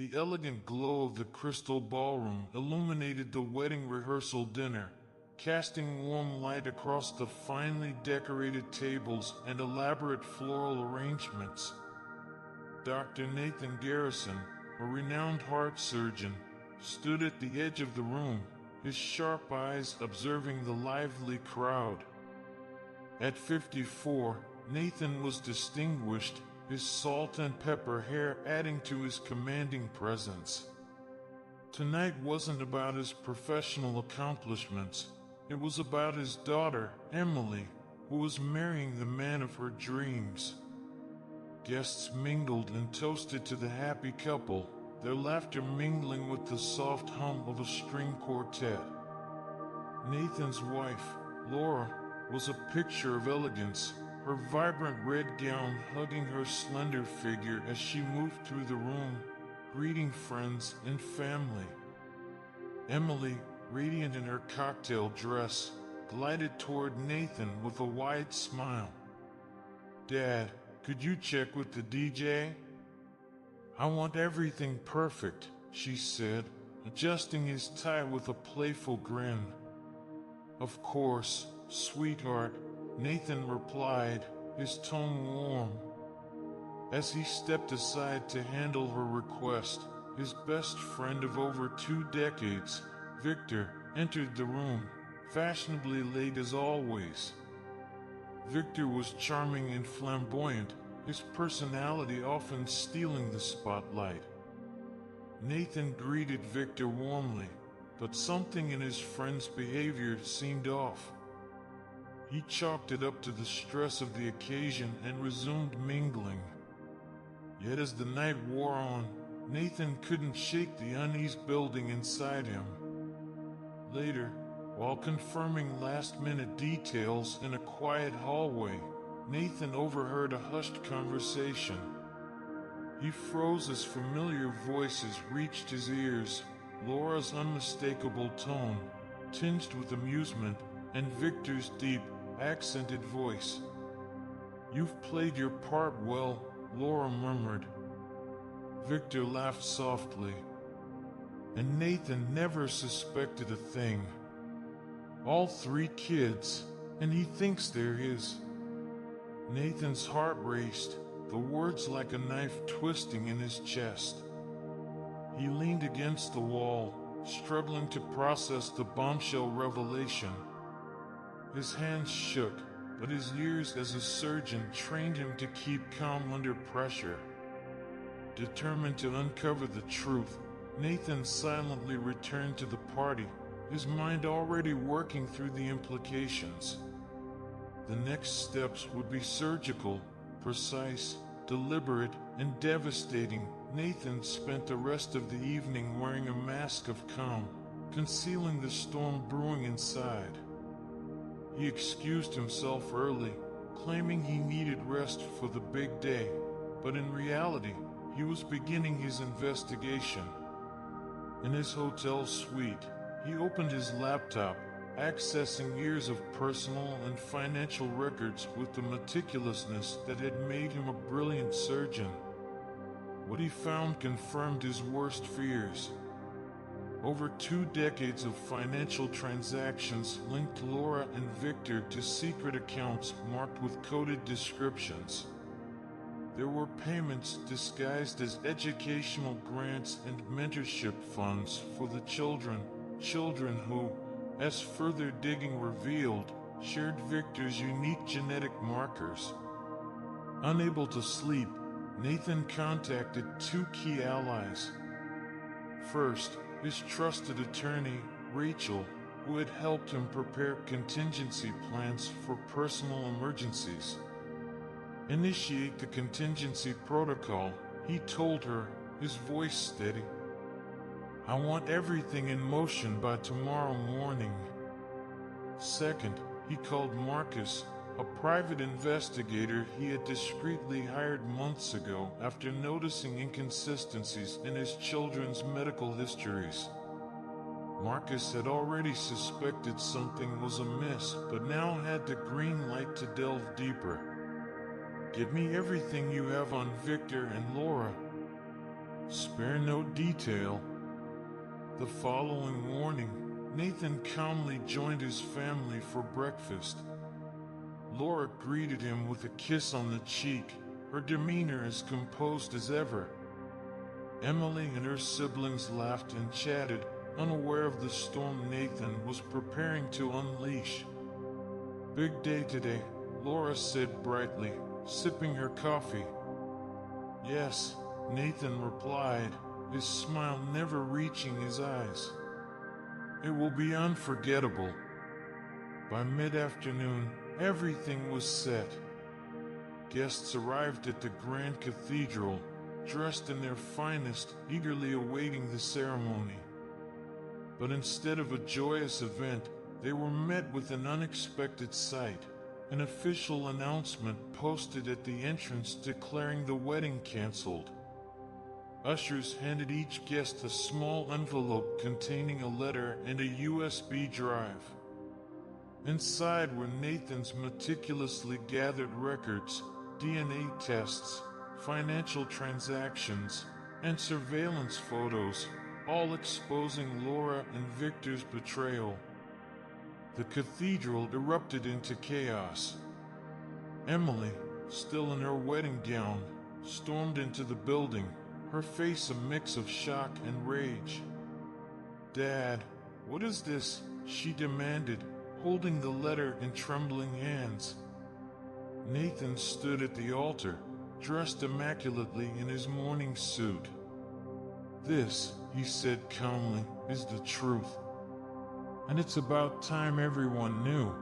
The elegant glow of the crystal ballroom illuminated the wedding rehearsal dinner, casting warm light across the finely decorated tables and elaborate floral arrangements. Dr. Nathan Garrison, a renowned heart surgeon, stood at the edge of the room, his sharp eyes observing the lively crowd. At 54, Nathan was distinguished, his salt and pepper hair adding to his commanding presence. Tonight wasn't about his professional accomplishments, it was about his daughter, Emily, who was marrying the man of her dreams. Guests mingled and toasted to the happy couple, their laughter mingling with the soft hum of a string quartet. Nathan's wife, Laura, was a picture of elegance, her vibrant red gown hugging her slender figure as she moved through the room, greeting friends and family. Emily, radiant in her cocktail dress, glided toward Nathan with a wide smile. "Dad, could you check with the DJ? I want everything perfect," she said, adjusting his tie with a playful grin. "Of course, sweetheart," Nathan replied, his tone warm. As he stepped aside to handle her request, his best friend of over 2 decades, Victor, entered the room, fashionably late as always. Victor was charming and flamboyant, his personality often stealing the spotlight. Nathan greeted Victor warmly, but something in his friend's behavior seemed off. He chalked it up to the stress of the occasion and resumed mingling. Yet as the night wore on, Nathan couldn't shake the unease building inside him. Later, while confirming last-minute details in a quiet hallway, Nathan overheard a hushed conversation. He froze as familiar voices reached his ears, Laura's unmistakable tone, tinged with amusement, and Victor's deep, accented voice. "You've played your part well," Laura murmured. Victor laughed softly. And Nathan never suspected a thing. All 3 kids, and he thinks they're his. Nathan's heart raced, the words like a knife twisting in his chest. He leaned against the wall, struggling to process the bombshell revelation. His hands shook, but his years as a surgeon trained him to keep calm under pressure. Determined to uncover the truth, Nathan silently returned to the party, his mind already working through the implications. The next steps would be surgical, precise, deliberate, and devastating. Nathan spent the rest of the evening wearing a mask of calm, concealing the storm brewing inside. He excused himself early, claiming he needed rest for the big day, but in reality, he was beginning his investigation. In his hotel suite, he opened his laptop, accessing years of personal and financial records with the meticulousness that had made him a brilliant surgeon. What he found confirmed his worst fears. Over 2 decades of financial transactions linked Laura and Victor to secret accounts marked with coded descriptions. There were payments disguised as educational grants and mentorship funds for the children who, as further digging revealed, shared Victor's unique genetic markers. Unable to sleep, Nathan contacted 2 key allies. First, his trusted attorney, Rachel, who had helped him prepare contingency plans for personal emergencies. "Initiate the contingency protocol," he told her, his voice steady. "I want everything in motion by tomorrow morning." Second, he called Marcus, a private investigator he had discreetly hired months ago after noticing inconsistencies in his children's medical histories. Marcus had already suspected something was amiss, but now had the green light to delve deeper. "Get me everything you have on Victor and Laura." Spare no detail. The following morning, Nathan calmly joined his family for breakfast. Laura greeted him with a kiss on the cheek, her demeanor as composed as ever. Emily and her siblings laughed and chatted, unaware of the storm Nathan was preparing to unleash. "Big day today," Laura said brightly, sipping her coffee. "Yes," Nathan replied, his smile never reaching his eyes. "It will be unforgettable." By mid-afternoon, everything was set. Guests arrived at the Grand Cathedral, dressed in their finest, eagerly awaiting the ceremony. But instead of a joyous event, they were met with an unexpected sight, an official announcement posted at the entrance declaring the wedding canceled. Ushers handed each guest a small envelope containing a letter and a USB drive. Inside were Nathan's meticulously gathered records, DNA tests, financial transactions, and surveillance photos, all exposing Laura and Victor's betrayal. The cathedral erupted into chaos. Emily, still in her wedding gown, stormed into the building, her face a mix of shock and rage. "Dad, what is this?" she demanded, holding the letter in trembling hands. Nathan stood at the altar, dressed immaculately in his morning suit. "This," he said calmly, "is the truth. And it's about time everyone knew."